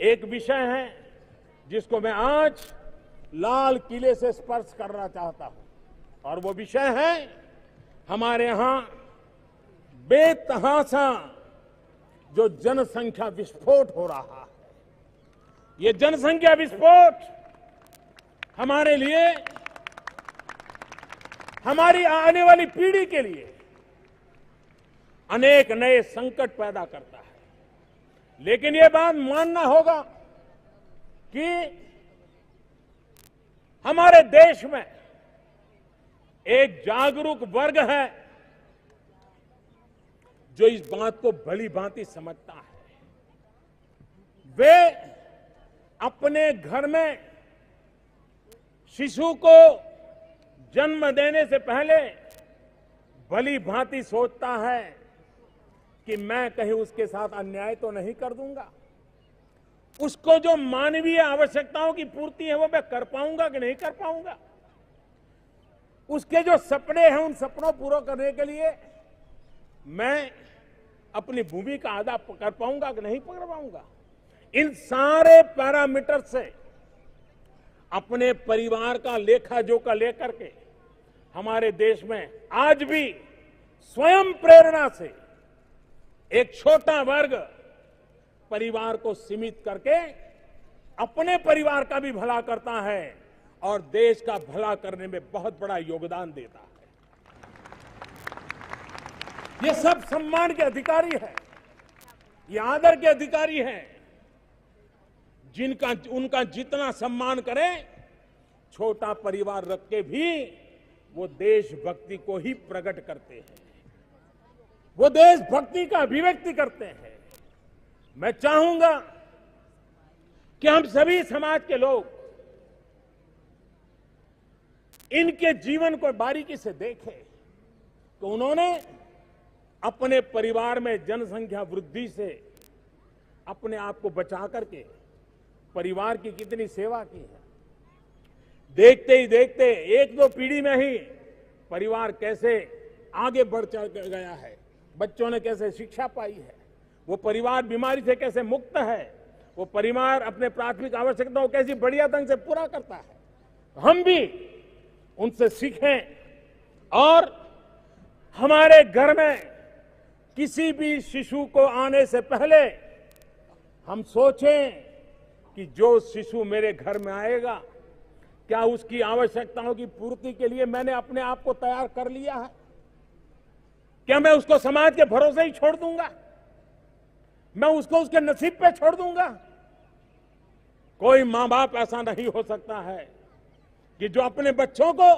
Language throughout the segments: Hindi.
एक विषय है जिसको मैं आज लाल किले से स्पर्श करना चाहता हूं और वो विषय है हमारे यहां बेतहाशा जो जनसंख्या विस्फोट हो रहा है। ये जनसंख्या विस्फोट हमारे लिए, हमारी आने वाली पीढ़ी के लिए अनेक नए संकट पैदा करता है। लेकिन ये बात मानना होगा कि हमारे देश में एक जागरूक वर्ग है जो इस बात को भली भांति समझता है। वे अपने घर में शिशु को जन्म देने से पहले भली भांति सोचता है कि मैं कहीं उसके साथ अन्याय तो नहीं कर दूंगा, उसको जो मानवीय आवश्यकताओं की पूर्ति है वो मैं कर पाऊंगा कि नहीं कर पाऊंगा, उसके जो सपने हैं उन सपनों पूरा करने के लिए मैं अपनी भूमिका अदा कर पाऊंगा कि नहीं कर पाऊंगा। इन सारे पैरामीटर से अपने परिवार का लेखा जोखा लेकर के हमारे देश में आज भी स्वयं प्रेरणा से एक छोटा वर्ग परिवार को सीमित करके अपने परिवार का भी भला करता है और देश का भला करने में बहुत बड़ा योगदान देता है। ये सब सम्मान के अधिकारी है, ये आदर के अधिकारी हैं, जिनका उनका जितना सम्मान करें, छोटा परिवार रख के भी वो देशभक्ति को ही प्रकट करते हैं, वो देशभक्ति का अभिव्यक्ति करते हैं। मैं चाहूंगा कि हम सभी समाज के लोग इनके जीवन को बारीकी से देखें तो उन्होंने अपने परिवार में जनसंख्या वृद्धि से अपने आप को बचा करके परिवार की कितनी सेवा की है। देखते ही देखते एक दो पीढ़ी में ही परिवार कैसे आगे बढ़ चल गया है, बच्चों ने कैसे शिक्षा पाई है, वो परिवार बीमारी से कैसे मुक्त है, वो परिवार अपने प्राथमिक आवश्यकताओं को कैसी बढ़िया ढंग से पूरा करता है। हम भी उनसे सीखें और हमारे घर में किसी भी शिशु को आने से पहले हम सोचें कि जो शिशु मेरे घर में आएगा क्या उसकी आवश्यकताओं की पूर्ति के लिए मैंने अपने आप को तैयार कर लिया है? क्या मैं उसको समाज के भरोसे ही छोड़ दूंगा? मैं उसको उसके नसीब पे छोड़ दूंगा? कोई मां बाप ऐसा नहीं हो सकता है कि जो अपने बच्चों को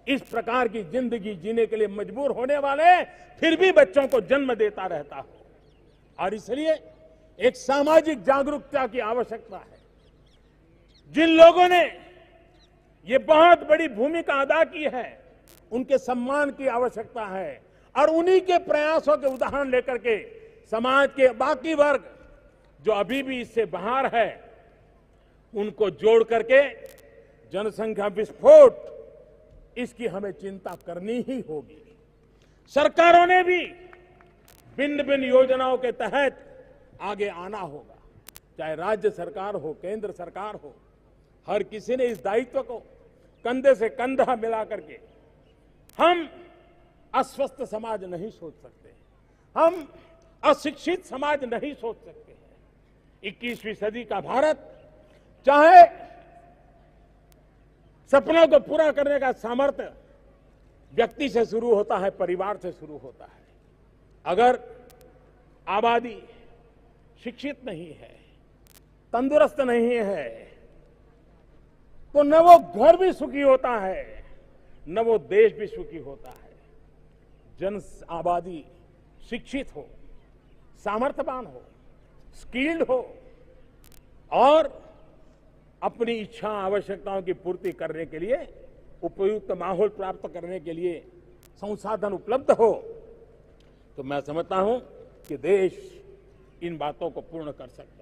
इस प्रकार की जिंदगी जीने के लिए मजबूर होने वाले फिर भी बच्चों को जन्म देता रहता हो। और इसलिए एक सामाजिक जागरूकता की आवश्यकता है। जिन लोगों ने ये बहुत बड़ी भूमिका अदा की है उनके सम्मान की आवश्यकता है और उन्हीं के प्रयासों के उदाहरण लेकर के समाज के बाकी वर्ग जो अभी भी इससे बाहर है उनको जोड़ करके जनसंख्या विस्फोट इसकी हमें चिंता करनी ही होगी। सरकारों ने भी भिन्न भिन्न योजनाओं के तहत आगे आना होगा, चाहे राज्य सरकार हो, केंद्र सरकार हो, हर किसी ने इस दायित्व को कंधे से कंधा मिला करके हम अस्वस्थ समाज नहीं सोच सकते, हम अशिक्षित समाज नहीं सोच सकते हैं। 21वीं सदी का भारत चाहे सपनों को पूरा करने का सामर्थ्य व्यक्ति से शुरू होता है, परिवार से शुरू होता है। अगर आबादी शिक्षित नहीं है, तंदुरुस्त नहीं है, तो न वो घर भी सुखी होता है, न वो देश भी सुखी होता है। जन आबादी शिक्षित हो, सामर्थ्यवान हो, स्किल्ड हो और अपनी इच्छा आवश्यकताओं की पूर्ति करने के लिए उपयुक्त माहौल प्राप्त करने के लिए संसाधन उपलब्ध हो, तो मैं समझता हूं कि देश इन बातों को पूर्ण कर सकता है।